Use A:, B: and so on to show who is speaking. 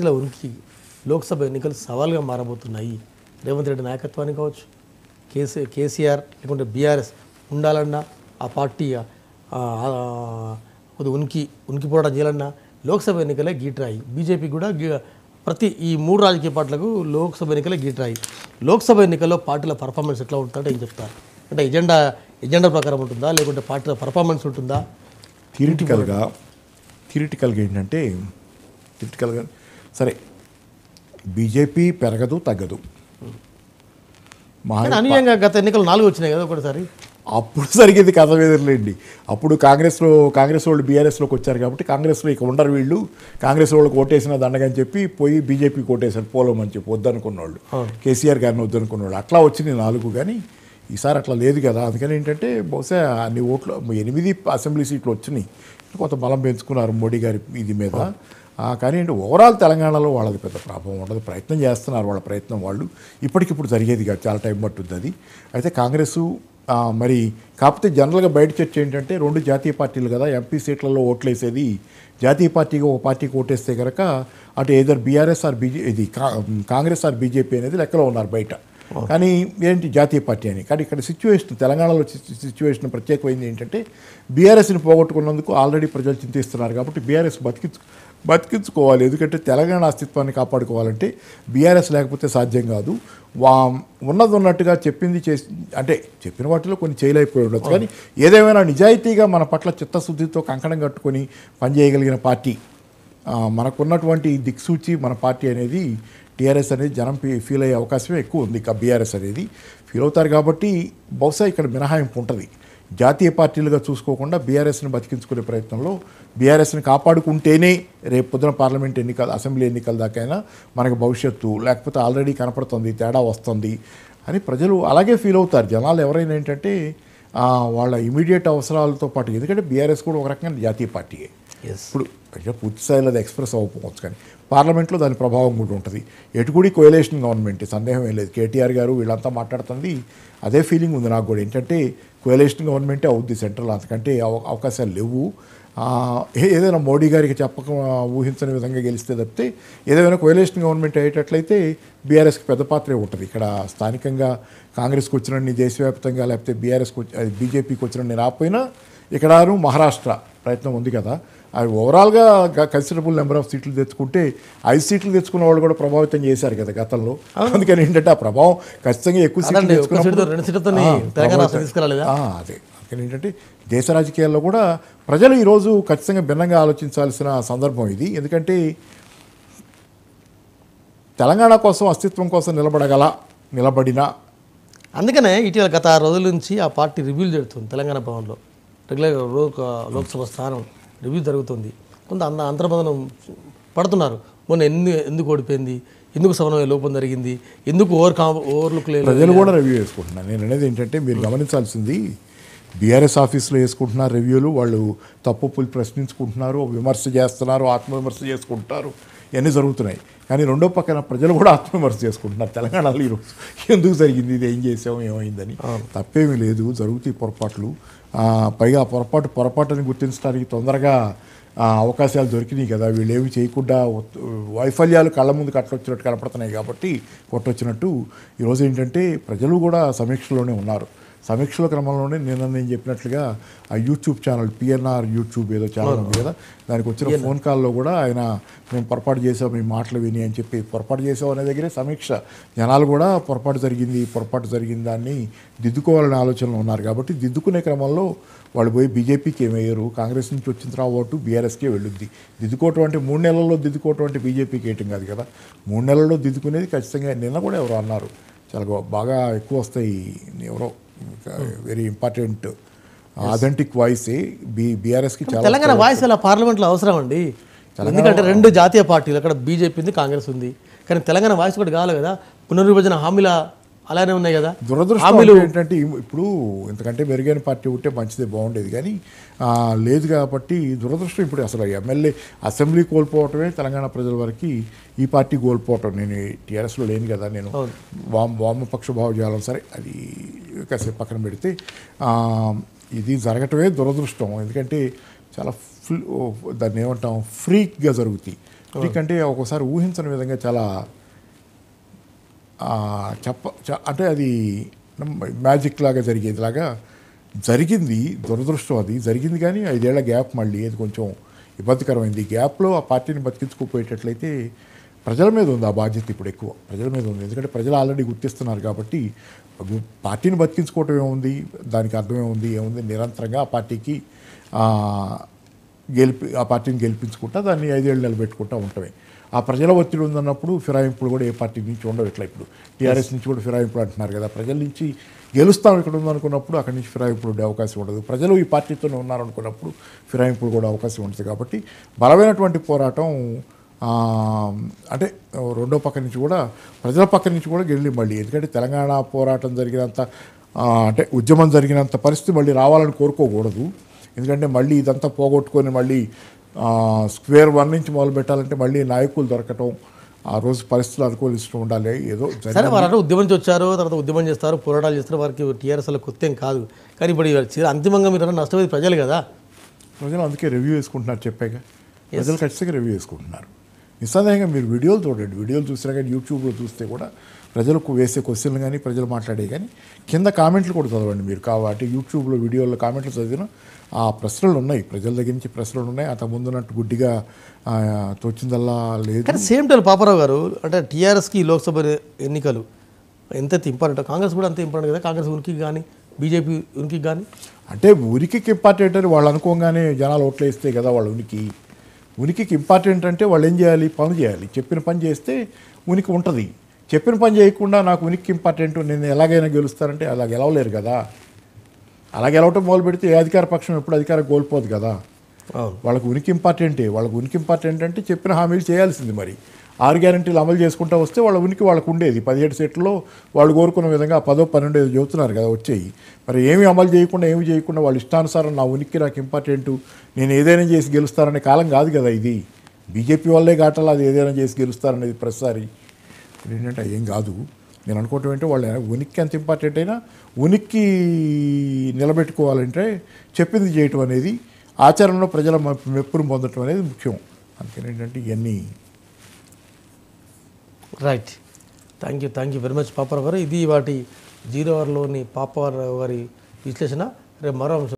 A: పార్టీల ఉనికి లోక్సభ ఎన్నికలు సవాల్గా మారబోతున్నాయి. రేవంత్ రెడ్డి నాయకత్వాన్ని కావచ్చు, కేసీఆర్ లేకుంటే బీఆర్ఎస్ ఉండాలన్నా ఆ పార్టీ కొద్ది ఉనికి పోరాటం చేయాలన్నా లోక్సభ ఎన్నికలే గీట్రాయి. బీజేపీ కూడా ప్రతి ఈ 3 రాజకీయ పార్టీలకు లోక్సభ ఎన్నికలే గీట్రాయి. లోక్సభ ఎన్నికల్లో పార్టీల పర్ఫార్మెన్స్ ఎట్లా ఉంటుందంటే ఏం చెప్తారు? అంటే ఎజెండా ప్రకారం ఉంటుందా లేకుంటే పార్టీల పర్ఫార్మెన్స్ ఉంటుందా?
B: థియరిటికల్గా ఏంటంటే సరే బీజేపీ పెరగదు తగ్గదు.
A: అనూహ్యంగా గత ఎన్నికలు 4 వచ్చినాయి కదా ఒకటిసారి.
B: అప్పుడు జరిగేది కథ వేదర్లేండి. అప్పుడు కాంగ్రెస్ వాళ్ళు బీఆర్ఎస్లోకి వచ్చారు కాబట్టి కాంగ్రెస్లో ఇక ఉండరు వీళ్ళు, కాంగ్రెస్ వాళ్ళకి ఓటేసిన దండగని చెప్పి పోయి బీజేపీకి ఓటేశారు పోలం అని చెప్పి వద్దనుకున్న వాళ్ళు, కేసీఆర్ గారిని వద్దనుకున్న వాళ్ళు. అట్లా వచ్చింది 4. కానీ ఈసారి అట్లా లేదు కదా. అందుకని ఏంటంటే బహుశా అన్ని ఓట్లు 8 అసెంబ్లీ సీట్లు వచ్చినాయి, కొంత బలం పెంచుకున్నారు మోడీ గారి ఇది మీద. కానీ ఏంటి ఓవరాల్ తెలంగాణలో వాళ్ళది పెద్ద ప్రభావం ఉండదు. ప్రయత్నం చేస్తున్నారు, వాళ్ళ ప్రయత్నం వాళ్ళు ఇప్పటికిప్పుడు జరిగేది కాదు, చాలా టైం పట్టుద్ది అది. అయితే కాంగ్రెస్ మరి కాకపోతే జనరల్గా బయట చర్చ ఏంటంటే 2 జాతీయ పార్టీలు కదా, ఎంపీ సీట్లలో ఓట్లేసేది జాతీయ పార్టీగా ఒక పార్టీకి ఓటేస్తే కనుక అటు either BRS or Congress or BJP అనేది లెక్కలో ఉన్నారు బయట. కానీ ఏంటి జాతీయ పార్టీ అని. కానీ ఇక్కడ సిచ్యువేషన్ తెలంగాణలో సిచ్యువేషన్ ప్రత్యేకమైంది ఏంటంటే బీఆర్ఎస్ని పోగొట్టుకున్నందుకు ఆల్రెడీ ప్రజలు చింతిస్తున్నారు కాబట్టి బీఆర్ఎస్ బతికించుకోవాలి. ఎందుకంటే తెలంగాణ అస్తిత్వాన్ని కాపాడుకోవాలంటే బీఆర్ఎస్ లేకపోతే సాధ్యం కాదు. ఉన్నట్టుగా చెప్పింది చేసి అంటే చెప్పిన వాటిలో కొన్ని చేయలేకపోయి ఉండొచ్చు, కానీ ఏదేమైనా నిజాయితీగా మన పట్ల చిత్తశుద్ధితో కంకణం కట్టుకొని పనిచేయగలిగిన పార్టీ మనకున్నటువంటి దిక్సూచి మన పార్టీ అనేది టీఆర్ఎస్ అనేది జనం ఫీల్ అయ్యే అవకాశమే ఎక్కువ ఉంది. ఇక బీఆర్ఎస్ అనేది ఫీల్ అవుతారు కాబట్టి బహుశా ఇక్కడ మినహాయింపు ఉంటుంది. జాతీయ పార్టీలుగా చూసుకోకుండా బీఆర్ఎస్ని బతికించుకునే ప్రయత్నంలో బీఆర్ఎస్ని కాపాడుకుంటేనే రేపు పొద్దున పార్లమెంట్ ఎన్నికలు అసెంబ్లీ ఎన్నికల దాకైనా మనకు భవిష్యత్తు, లేకపోతే ఆల్రెడీ కనపడుతుంది తేడా వస్తుంది అని ప్రజలు అలాగే ఫీల్ అవుతారు. జనాలు ఎవరైనా ఏంటంటే వాళ్ళ ఇమీడియట్ అవసరాలతో పాటు, ఎందుకంటే బీఆర్ఎస్ కూడా ఒక రకంగా జాతీయ పార్టీయే. ఇప్పుడు పూర్తి స్థాయిలో అది ఎక్స్ప్రెస్ అవ్వకపోవచ్చు కానీ పార్లమెంట్లో దాని ప్రభావం కూడా ఉంటుంది. ఎటుకుడి కోయలేషన్ గవర్నమెంట్, సందేహం ఏం లేదు. కేటీఆర్ గారు వీళ్ళంతా మాట్లాడుతుంది అదే ఫీలింగ్ ఉంది నాకు కూడా. ఏంటంటే కోయలేషన్ గవర్నమెంటే అవుద్ది సెంట్రల్, అంతకంటే అవకాశాలు లేవు. ఏదైనా మోడీ గారికి చెప్పక ఊహించని విధంగా గెలిస్తే తప్పితే ఏదైనా కోయలేషన్ గవర్నమెంట్ అయ్యేటట్లయితే బీఆర్ఎస్కి పెద్ద పాత్రే ఉంటుంది. ఇక్కడ స్థానికంగా కాంగ్రెస్కి వచ్చినన్ని దేశవ్యాప్తంగా లేకపోతే బీజేపీకి వచ్చినన్ని రాకపోయినా ఇక్కడ మహారాష్ట్ర ప్రయత్నం ఉంది కదా, అవి ఓవరాల్గా కన్సిడరబుల్ నెంబర్ ఆఫ్ సీట్లు తెచ్చుకుంటే 5 సీట్లు తెచ్చుకున్న వాళ్ళు కూడా ప్రభావితం చేశారు కదా గతంలో. అందుకని ఏంటంటే ఆ ప్రభావం ఖచ్చితంగా ఎక్కువ సీట్లు అదే. అందుకని ఏంటంటే దేశ రాజకీయాల్లో కూడా ప్రజలు ఈరోజు ఖచ్చితంగా భిన్నంగా ఆలోచించాల్సిన సందర్భం ఇది. ఎందుకంటే తెలంగాణ కోసం అస్తిత్వం కోసం నిలబడిన
A: అందుకనే ఇటీవల గత 6 రోజుల నుంచి ఆ పార్టీ రివ్యూలు జరుగుతుంది తెలంగాణ భవన్లో. రెగ్యులర్గా లోక్సభ స్థానం రివ్యూ జరుగుతుంది. కొంత అంతర్బంధనం పడుతున్నారు. మొన్న ఎందుకు ఓడిపోయింది, ఎందుకు సమన్వయ లోపం జరిగింది, ఎందుకు ఓవర్లుక్ లేదు,
B: ప్రజలు కూడా రివ్యూ చేసుకుంటున్నారు. నేను అనేది ఏంటంటే మీరు గమనించాల్సింది బీఆర్ఎస్ ఆఫీస్లో వేసుకుంటున్నారు రివ్యూలు, వాళ్ళు తప్పులు ప్రశ్నించుకుంటున్నారు, విమర్శ చేస్తున్నారు, ఆత్మవిమర్శ చేసుకుంటున్నారు, ఇవన్నీ జరుగుతున్నాయి. కానీ రెండో పక్కన ప్రజలు కూడా ఆత్మవిమర్శ చేసుకుంటున్నారు. తెలంగాణలో ఈరోజు ఎందుకు జరిగింది, ఇది ఏం చేసాము, ఏమైందని. తప్పేమీ లేదు, జరుగుతాయి పొరపాట్లు. పైగా పొరపాటుని గుర్తించడానికి తొందరగా అవకాశాలు దొరికినాయి కదా. వీళ్ళు ఏమి చేయకుండా వైఫల్యాలు కళ్ళ ముందు కట్టొచ్చినట్టు కనపడుతున్నాయి కాబట్టి కొట్టొచ్చినట్టు ఈరోజు ఏంటంటే ప్రజలు కూడా సమీక్షలోనే ఉన్నారు. సమీక్షల క్రమంలోనే నేను చెప్పినట్లుగా ఆ యూట్యూబ్ ఛానల్ పిఎన్ఆర్ యూట్యూబ్ ఏదో ఛానల్ ఉంది కదా, దానికి వచ్చిన ఫోన్ కాల్లో కూడా ఆయన మేము పొరపాటు చేసాం, మీ మాటలు విని అని చెప్పి పొరపాటు చేసాం అనే దగ్గరే సమీక్ష. జనాలు కూడా పొరపాటు జరిగింది దాన్ని దిద్దుకోవాలనే ఆలోచనలో ఉన్నారు. కాబట్టి దిద్దుకునే క్రమంలో వాళ్ళు పోయి బీజేపీకి ఏమయ్యారు, కాంగ్రెస్ నుంచి వచ్చిన తర్వాత ఓటు బీఆర్ఎస్కే వెళ్ళుద్ది. దిద్దుకోవటం అంటే 3 నెలల్లో దిద్దుకోవటం అంటే బీజేపీకి వేయటం కాదు కదా. 3 నెలల్లో దిద్దుకునేది ఖచ్చితంగా. నిన్న కూడా ఎవరో అన్నారు చాలా బాగా ఎక్కువ వస్తాయి, ఎవరో వెరీ ఇంపార్టెంట్ అథెంటిక్ వాయిస్ బీఆర్ఎస్కి.
A: తెలంగాణ వాయిస్ అలా పార్లమెంట్లో అవసరం అండి. ఎందుకంటే 2 జాతీయ పార్టీలు, అక్కడ బీజేపీ ఉంది, కాంగ్రెస్ ఉంది. కానీ తెలంగాణ వాయిస్ కూడా కావాలి కదా. పునర్విభజన హామీల అలానే ఉన్నాయి కదా.
B: దురదృష్టం ఏంటంటే ఇప్పుడు ఇంతకంటే మెరుగైన పార్టీ ఉంటే మంచిదే, బాగుండేది. కానీ లేదు కాబట్టి దురదృష్టం. ఇప్పుడు అసలు ఎమ్మెల్యే అసెంబ్లీ కోల్పోవటమే తెలంగాణ ప్రజల వరకు ఈ పార్టీ కోల్పోవటం. నేను టీఆర్ఎస్లో లేను కదా, నేను వామపక్ష భావజాలం, సరే అది కాసేపు పక్కన పెడితే ఇది జరగటమే దురదృష్టం. ఎందుకంటే చాలా దాన్ని ఏమంటాం ఫ్రీక్గా జరుగుతాయి. ఎందుకంటే ఒక్కోసారి ఊహించని విధంగా చాలా అంటే అది మ్యాజిక్ లాగా జరిగేదిలాగా జరిగింది. దురదృష్టం అది జరిగింది, కానీ 5 ఏళ్ల గ్యాప్ మళ్ళీ అది కొంచెం ఇబ్బందికరమైంది. ఈ గ్యాప్లో ఆ పార్టీని బతికించుకోపోయేటట్లయితే ప్రజల మీద ఉంది ఆ బాధ్యత, ఇప్పుడు ఎక్కువ ప్రజల మీద ఉంది. ఎందుకంటే ప్రజలు ఆల్రెడీ గుర్తిస్తున్నారు కాబట్టి పార్టీని బతికించుకోవటం ఏముంది, దానికి అర్థమేముంది, నిరంతరంగా ఆ పార్టీకి ఆ పార్టీని గెలిపించుకుంటా దాన్ని 5 ఏళ్ళు నిలబెట్టుకుంటా ఉంటామే. ఆ ప్రజల ఒత్తిడి ఉందన్నప్పుడు ఫిరాయింపులు కూడా ఏ పార్టీ నుంచి ఉండవు. ఇట్లా ఇప్పుడు టీఆర్ఎస్ నుంచి కూడా ఫిరాయింపులు అంటున్నారు కదా. ప్రజల నుంచి గెలుస్తాం ఇక్కడ ఉందనుకున్నప్పుడు అక్కడి నుంచి ఫిరాయింపులు ఉండే అవకాశం ఉండదు. ప్రజలు ఈ పార్టీతోనే ఉన్నారనుకున్నప్పుడు ఫిరాయింపులు కూడా అవకాశం ఉంటుంది. కాబట్టి బలమైనటువంటి పోరాటం అంటే రెండో పక్క నుంచి కూడా ప్రజల పక్క నుంచి కూడా గెలి మళ్ళీ, ఎందుకంటే తెలంగాణ పోరాటం జరిగినంత అంటే ఉద్యమం జరిగినంత పరిస్థితి మళ్ళీ రావాలని కోరుకోకూడదు. ఎందుకంటే మళ్ళీ ఇదంతా పోగొట్టుకొని మళ్ళీ స్క్వేర్ 1 నుంచి మొదలు పెట్టాలంటే మళ్ళీ నాయకులు దొరకటం, ఆ రోజు పరిస్థితులు అనుకూలిస్తూ ఉండాలి. ఏదో
A: సరే వారు ఉద్యమం నుంచి వచ్చారు, తర్వాత ఉద్యమం చేస్తారు, పోరాటాలు చేస్తారు, వారికి టీఆర్ఎస్లో కొత్త ఏం కాదు. కానీ ఇప్పుడు అంతిమంగా మీరు నష్టపోయేది ప్రజలు కదా.
B: ప్రజలు అందుకే రివ్యూ వేసుకుంటున్నారు, చెప్పాక ప్రజలు ఖచ్చితంగా రివ్యూ వేసుకుంటున్నారు. నిస్సందేహంగా మీరు వీడియోలు చూడండి, వీడియోలు చూసినా కానీ యూట్యూబ్లో చూస్తే కూడా ప్రజలకు వేసే క్వశ్చన్లు కానీ ప్రజలు మాట్లాడే కానీ కింద కామెంట్లు కూడా చదవండి మీరు. కాబట్టి యూట్యూబ్లో వీడియోలో కామెంట్లు చదివిన ఆ ప్రశ్నలు ఉన్నాయి, ప్రజల దగ్గర నుంచి ప్రశ్నలు ఉన్నాయి. అంత ముందున్నట్టు గుడ్డిగా తోచిందల్లా లేదు.
A: కానీ సేమ్ టైం పాపారావు గారు అంటే టీఆర్ఎస్కి లోక్సభ ఎన్నికలు ఎంత ఇంపార్టెంట్, కాంగ్రెస్ కూడా అంత ఇంపార్టెంట్ కదా. కాంగ్రెస్ ఉనికి కానీ బీజేపీ ఉనికి కానీ
B: అంటే ఉనికికి ఇంపార్టెంట్ అని వాళ్ళు అనుకోగానే జనాలు ఓట్లు వేస్తే కదా వాళ్ళ ఉనికికి ఇంపార్టెంట్. అంటే వాళ్ళు ఏం చేయాలి, పనులు చేయాలి. చెప్పిన పని చేస్తే ఉనికి ఉంటుంది. చెప్పిన పని చేయకుండా నాకు ఉనికి ఇంపార్టెంట్, నేను ఎలాగైనా గెలుస్తానంటే అలా గెలవలేరు కదా. అలా గెలవటం మొదలు పెడితే ఏ అధికార పక్షం ఎప్పుడు అధికారం కోల్పోదు కదా. వాళ్ళకు ఉనికి ఇంపార్టెంటే. వాళ్ళకు ఉనికి ఇంపార్టెంట్ అంటే చెప్పిన హామీలు చేయాల్సింది. మరి 6 గ్యారెంటీలు అమలు చేసుకుంటూ వస్తే వాళ్ళ ఉనికి వాళ్ళకు ఉండేది. 17 సీట్లలో వాళ్ళు కోరుకున్న విధంగా 10, 12 చెబుతున్నారు కదా వచ్చాయి. మరి ఏమీ అమలు చేయకుండా వాళ్ళ ఇష్టానుసారం నా ఉనికి నాకు ఇంపార్టెంటు, నేను ఏదైనా చేసి గెలుస్తారనే కాలం కాదు కదా ఇది. బీజేపీ వాళ్ళే కాటాలి అది ఏదైనా చేసి గెలుస్తారనేది ప్రతిసారి. ఏంటంటే ఏం కాదు. నేను అనుకోవటం ఏంటంటే వాళ్ళ ఉనికి ఎంత ఇంపార్టెంట్ అయినా ఉనికి నిలబెట్టుకోవాలంటే చెప్పింది చేయటం అనేది, ఆచరణలో ప్రజల మెప్పును పొందటం అనేది ముఖ్యం. అందుకని ఏంటంటే ఇవన్నీ
A: right. Thank you very much Paparao గారు. ఇది వాటి 0 అవర్లోని పాపారావు గారి విశ్లేషణ. రేపు మరో అంశం.